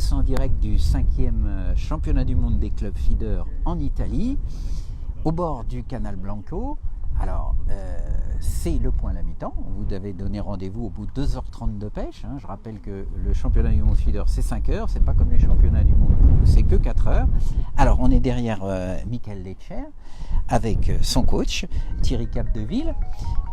tous en direct du 5e championnat du monde des clubs feeders en Italie, au bord du canal Blanco. Alors, c'est le point à la mi-temps. Vous avez donné rendez-vous au bout de 2h30 de pêche. Je rappelle que le championnat du monde feeder, c'est 5 heures. C'est pas comme les championnats du monde, c'est que 4 heures. Alors, on est derrière Michael Leccer avec son coach, Thierry Capdeville,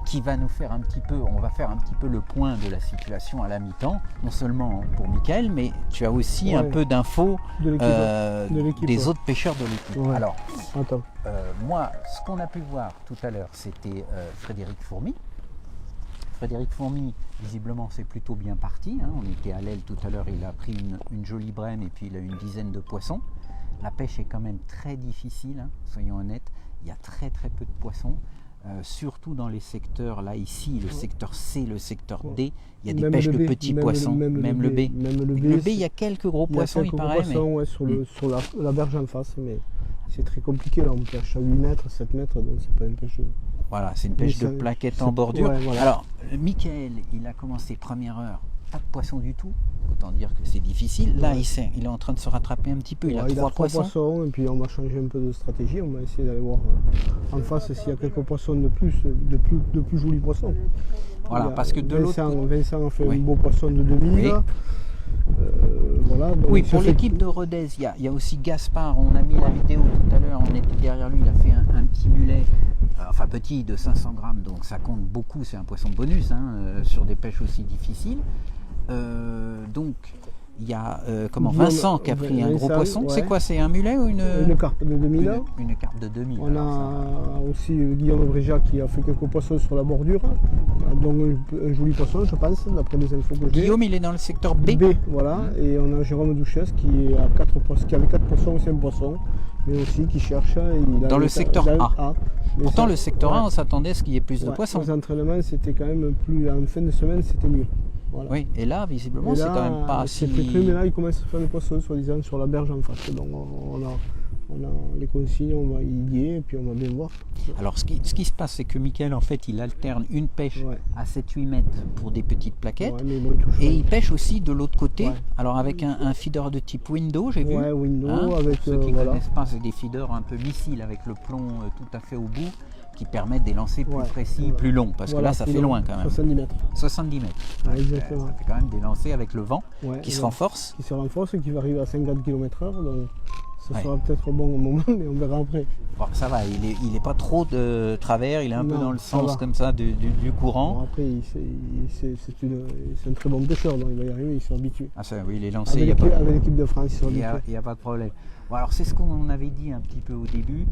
qui va nous faire on va faire un petit peu le point de la situation à la mi-temps, non seulement pour Michael, mais tu as aussi un peu d'infos des autres pêcheurs de l'équipe. Ouais. Alors, moi, ce qu'on a pu voir tout à l'heure, c'était Frédéric Fourmy. Frédéric Fourmy, visiblement, c'est plutôt bien parti. On était à l'aile tout à l'heure, il a pris une jolie brème et puis il a une dizaine de poissons. La pêche est quand même très difficile, soyons honnêtes. Il y a très très peu de poissons. Surtout dans les secteurs, là ici, le secteur C, le secteur D, il y a des pêches de petits poissons, même le B. Le B, il y a quelques gros poissons, il paraît. Sur la berge en face, mais c'est très compliqué. Là, on pêche à 8 mètres, 7 mètres, donc c'est pas une pêche. Voilà, c'est une pêche de plaquettes en bordure. Ouais, voilà. Alors, Michael, il a commencé première heure, pas de poissons du tout. Autant dire que c'est difficile. Là, il est en train de se rattraper un petit peu. Il a 3 poissons. Et puis on va changer un peu de stratégie. On va essayer d'aller voir en face s'il y a quelques poissons de plus jolis poissons. Voilà, parce que de l'autre côté, Vincent a fait un beau poisson de 2000. Oui. Voilà, donc oui, pour l'équipe de Rodez, il y a aussi Gaspard. On a mis la vidéo tout à l'heure. On était derrière lui. Il a fait un petit mulet. Enfin petit, de 500 grammes. Donc ça compte beaucoup. C'est un poisson bonus sur des pêches aussi difficiles. Donc il y a Vincent qui a pris un gros poisson. Ouais. C'est quoi? C'est un mulet ou une carpe de 2000? Une carpe de 2000. On a aussi Guillaume Bréja qui a fait quelques poissons sur la bordure. Donc un joli poisson, je pense, d'après les infos que j'ai. Guillaume, il est dans le secteur B. Voilà. Et on a Jérôme Douchesse qui avait 4 poissons ou 5 poissons, mais aussi qui cherche. Dans le secteur A. Pourtant, ça, le secteur A, on s'attendait à ce qu'il y ait plus de poissons. Les entraînements, c'était quand même plus. En fin de semaine, c'était mieux. Voilà. Oui, et là, visiblement, c'est quand même pas si... Mais là, il commence à faire des poissons, soi-disant, sur la berge en face. Donc, on a les consignes, on va y guider, et puis on va bien voir. Alors, ce qui se passe, c'est que Michael, en fait, il alterne une pêche à 7-8 mètres pour des petites plaquettes, et il pêche aussi de l'autre côté, alors avec un feeder de type Window, j'ai vu. Ouais, Window, avec... Ceux qui ne connaissent pas, c'est des feeders un peu missiles, avec le plomb tout à fait au bout, qui permettent des lancers plus précis, plus longs, parce que là ça fait loin quand même. 70 mètres. 70 mètres. Exactement. Ça fait quand même des lancers avec le vent qui se renforce. Qui se renforce et qui va arriver à 50 km/h, donc ça sera peut-être bon au moment, mais on verra après. Bon, ça va, il est pas trop de travers, il est un peu dans le sens comme ça du courant. Bon, après, c'est un très bon pêcheur, donc il va y arriver, ils sont habitués. Ah ça, oui, il est lancé. Avec l'équipe de France, ils sont habitués. Il n'y a pas de problème. Bon, alors c'est ce qu'on avait dit un petit peu au début.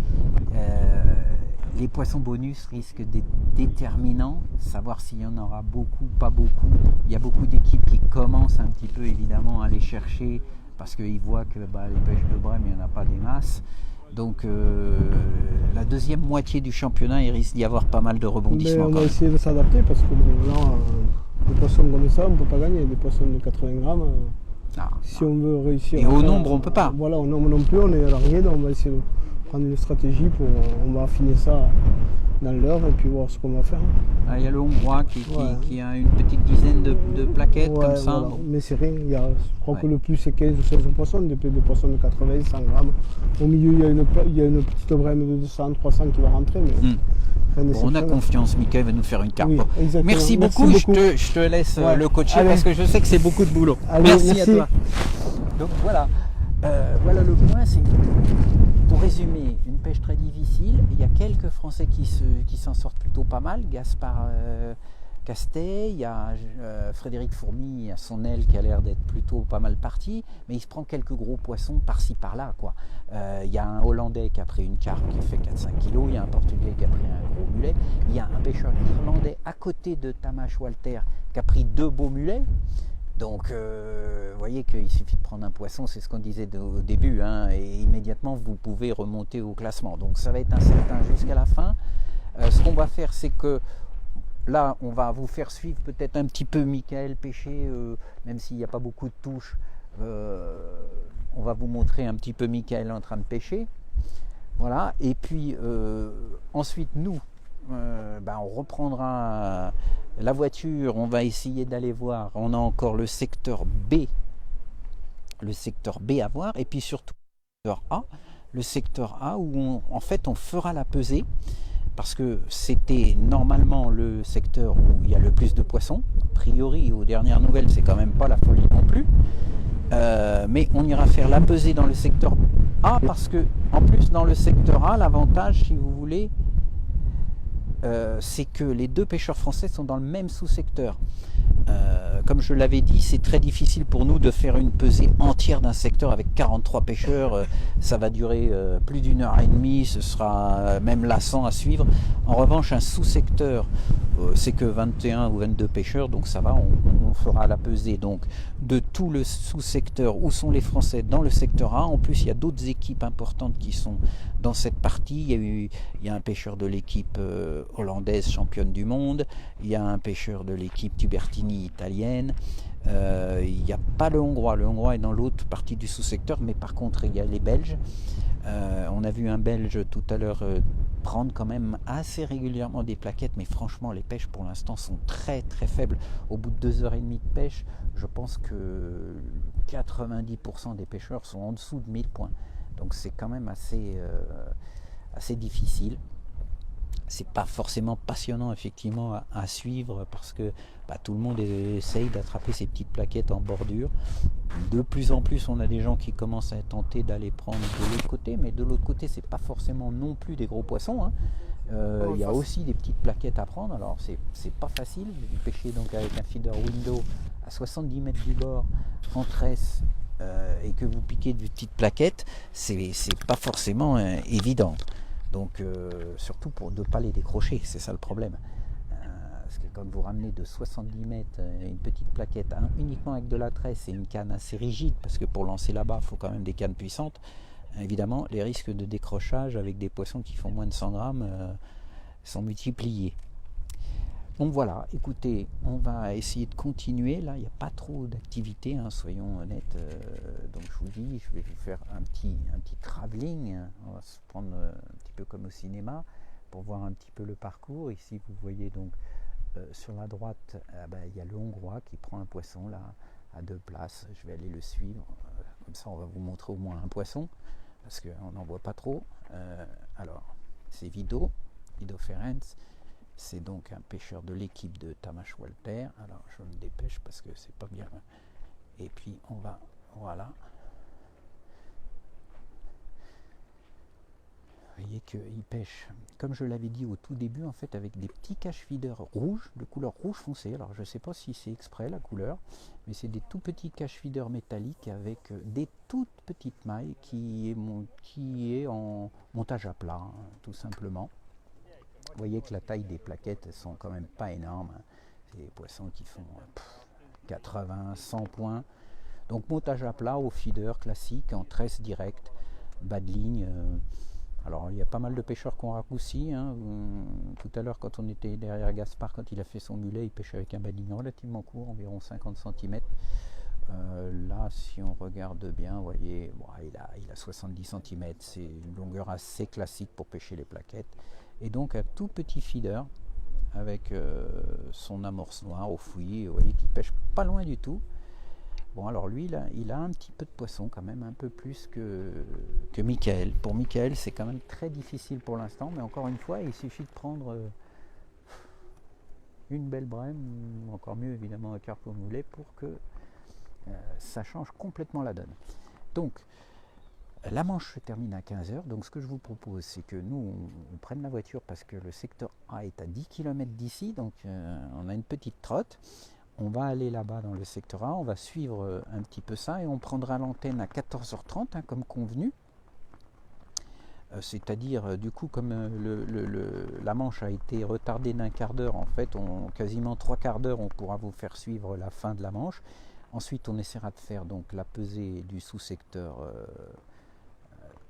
Les poissons bonus risquent d'être déterminants, savoir s'il y en aura beaucoup, pas beaucoup. Il y a beaucoup d'équipes qui commencent un petit peu évidemment à les chercher parce qu'ils voient que les pêches de brème, il n'y en a pas des masses. Donc la deuxième moitié du championnat, il risque d'y avoir pas mal de rebondissements. Mais on va essayer de s'adapter parce que là, des poissons comme ça, on ne peut pas gagner. Des poissons de 80 grammes, si on veut réussir. Et au nombre, on ne peut pas. Voilà, au nombre non plus, on est à l'arrière, donc on va essayer de prendre une stratégie on va affiner ça dans l'heure et puis voir ce qu'on va faire. Il y a le Hongrois qui a une petite dizaine de plaquettes comme ça. Voilà. Mais c'est rien, je crois que le plus c'est 15 ou 16 poissons, des poissons de 80, 100 grammes. Au milieu il y a une petite brème de 200, 300 qui va rentrer. Mais on a confiance, Michael va nous faire une carpe. Oui, merci beaucoup. Je te laisse le coacher parce que je sais que c'est beaucoup de boulot. Allez, merci à toi. Donc voilà, voilà le point, c'est pour résumer, une pêche très difficile. Il y a quelques Français qui s'en sortent plutôt pas mal. Gaspard Castet, il y a Frédéric Fourmy à son aile qui a l'air d'être plutôt pas mal parti, mais il se prend quelques gros poissons par-ci par-là. Il y a un Hollandais qui a pris une carpe qui fait 4-5 kg, il y a un Portugais qui a pris un gros mulet, il y a un pêcheur irlandais à côté de Tamas Walter qui a pris 2 beaux mulets. Donc, vous voyez qu'il suffit de prendre un poisson, c'est ce qu'on disait au début, et immédiatement vous pouvez remonter au classement. Donc ça va être incertain jusqu'à la fin. Ce qu'on va faire, c'est que là, on va vous faire suivre peut-être un petit peu Michael pêcher, même s'il n'y a pas beaucoup de touches. On va vous montrer un petit peu Michael en train de pêcher. Voilà, et puis ensuite nous, on reprendra la voiture, on va essayer d'aller voir, on a encore le secteur B le secteur B à voir, et puis surtout le secteur A où en fait on fera la pesée, parce que c'était normalement le secteur où il y a le plus de poissons. A priori, aux dernières nouvelles, c'est quand même pas la folie non plus. Mais on ira faire la pesée dans le secteur A, parce que en plus dans le secteur A, l'avantage, si vous voulez, c'est que les deux pêcheurs français sont dans le même sous-secteur. Comme je l'avais dit, c'est très difficile pour nous de faire une pesée entière d'un secteur avec 43 pêcheurs. Ça va durer plus d'une heure et demie, ce sera même lassant à suivre. En revanche, un sous-secteur, c'est que 21 ou 22 pêcheurs, donc ça va, on fera la pesée donc de tout le sous-secteur où sont les Français dans le secteur A. En plus, il y a d'autres équipes importantes qui sont dans cette partie. Il y a un pêcheur de l'équipe hollandaise championne du monde, il y a un pêcheur de l'équipe Tubertini italienne, il n'y a pas le Hongrois est dans l'autre partie du sous-secteur, mais par contre il y a les Belges. On a vu un Belge tout à l'heure prendre quand même assez régulièrement des plaquettes, mais franchement les pêches pour l'instant sont très très faibles. Au bout de 2h30 de pêche, je pense que 90% des pêcheurs sont en dessous de 1000 points, donc c'est quand même assez difficile. C'est pas forcément passionnant effectivement à suivre, parce que tout le monde essaye d'attraper ces petites plaquettes en bordure. De plus en plus on a des gens qui commencent à tenter d'aller prendre de l'autre côté, mais de l'autre côté c'est pas forcément non plus des gros poissons, hein. Il y a aussi des petites plaquettes à prendre, alors c'est pas facile. Vous pêchez donc avec un feeder window à 70 mètres du bord en tresse, et que vous piquez de petites plaquettes, c'est pas forcément évident. Donc surtout pour ne pas les décrocher, c'est ça le problème. Parce que quand vous ramenez de 70 mètres une petite plaquette uniquement avec de la tresse et une canne assez rigide, parce que pour lancer là-bas il faut quand même des cannes puissantes, évidemment les risques de décrochage avec des poissons qui font moins de 100 grammes sont multipliés. Donc voilà, écoutez, on va essayer de continuer. Là, il n'y a pas trop d'activité, hein, soyons honnêtes. Donc je vous dis, je vais vous faire un petit travelling. On va se prendre un petit peu comme au cinéma pour voir un petit peu le parcours. Ici, vous voyez donc sur la droite, il y a le Hongrois qui prend un poisson là à 2 places. Je vais aller le suivre. Comme ça, on va vous montrer au moins un poisson, parce qu'on n'en voit pas trop. Alors, c'est Vido Ferenc. C'est donc un pêcheur de l'équipe de Tamás Walter. Alors je me dépêche parce que c'est pas bien. Et puis on va, voilà. Vous voyez qu'il pêche, comme je l'avais dit au tout début, en fait avec des petits cache-feeders rouges, de couleur rouge foncé. Alors je ne sais pas si c'est exprès la couleur, mais c'est des tout petits cache-feeders métalliques avec des toutes petites mailles qui est en montage à plat, hein, tout simplement. Vous voyez que la taille des plaquettes, elles sont quand même pas énormes. C'est des poissons qui font 80, 100 points. Donc montage à plat au feeder classique, en tresse directe, bas de ligne. Alors il y a pas mal de pêcheurs qui ont raccourci, hein. Tout à l'heure quand on était derrière Gaspard, quand il a fait son mulet, il pêchait avec un bas de ligne relativement court, environ 50 cm. Là, si on regarde bien, vous voyez, il a 70 cm. C'est une longueur assez classique pour pêcher les plaquettes. Et donc un tout petit feeder avec son amorce noire au fouillis, vous voyez qu'il pêche pas loin du tout. Bon, alors lui, là, il a un petit peu de poisson quand même, un peu plus que Michael. Pour Michael, c'est quand même très difficile pour l'instant, mais encore une fois, il suffit de prendre une belle brème, ou encore mieux évidemment un carpe au mulet, pour que ça change complètement la donne. Donc, la manche se termine à 15h, donc ce que je vous propose, c'est que nous, on prenne la voiture, parce que le secteur A est à 10 km d'ici, donc on a une petite trotte. On va aller là-bas dans le secteur A, on va suivre un petit peu ça, et on prendra l'antenne à 14h30, hein, comme convenu. C'est-à-dire, du coup, comme la manche a été retardée d'un quart d'heure, en fait, quasiment 3 quarts d'heure, on pourra vous faire suivre la fin de la manche. Ensuite, on essaiera de faire donc la pesée du sous-secteur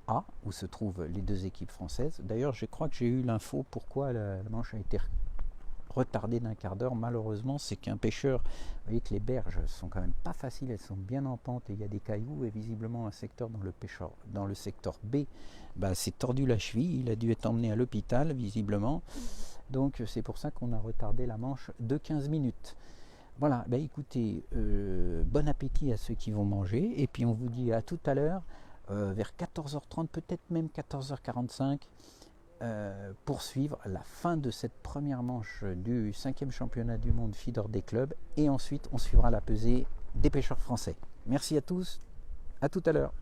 A, où se trouvent les deux équipes françaises. D'ailleurs, je crois que j'ai eu l'info pourquoi la manche a été retardée d'un quart d'heure. Malheureusement, c'est qu'un pêcheur, vous voyez que les berges sont quand même pas faciles, elles sont bien en pente et il y a des cailloux, et visiblement un secteur dans le secteur B s'est tordu la cheville, il a dû être emmené à l'hôpital visiblement. Donc c'est pour ça qu'on a retardé la manche de 15 minutes. Voilà, bah écoutez, bon appétit à ceux qui vont manger, et puis on vous dit à tout à l'heure, vers 14h30, peut-être même 14h45, pour suivre la fin de cette première manche du 5e championnat du monde feeder des clubs, et ensuite on suivra la pesée des pêcheurs français. Merci à tous, à tout à l'heure.